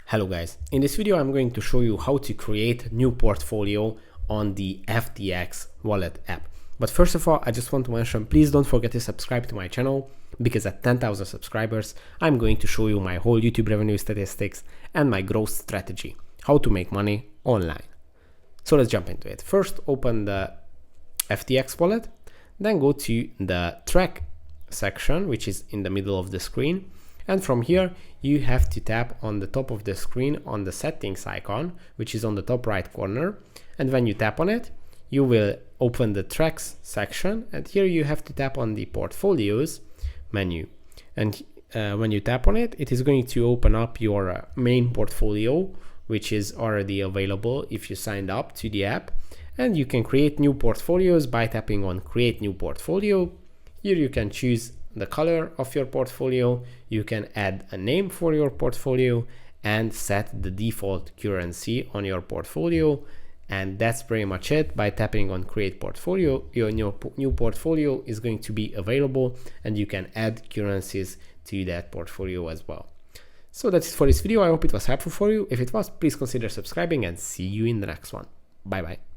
Hello guys, in this video I'm going to show you how to create a new portfolio on the FTX wallet app. But first of all, I just want to mention, please don't forget to subscribe to my channel, because at 10,000 subscribers I'm going to show you my whole YouTube revenue statistics and my growth strategy, how to make money online. So let's jump into it. First, open the FTX wallet, then go to the track section, which is in the middle of the screen. And from here, you have to tap on the top of the screen on the settings icon, which is on the top right corner. And when you tap on it, you will open the tracks section. And here you have to tap on the portfolios menu. And when you tap on it, it is going to open up your main portfolio, which is already available if you signed up to the app. And you can create new portfolios by tapping on create new portfolio. Here you can choose the color of your portfolio, you can add a name for your portfolio and set the default currency on your portfolio. And that's pretty much it. By tapping on create portfolio, your new portfolio is going to be available and you can add currencies to that portfolio as well. So that's it for this video. I hope it was helpful for you. If it was, please consider subscribing and see you in the next one. Bye bye.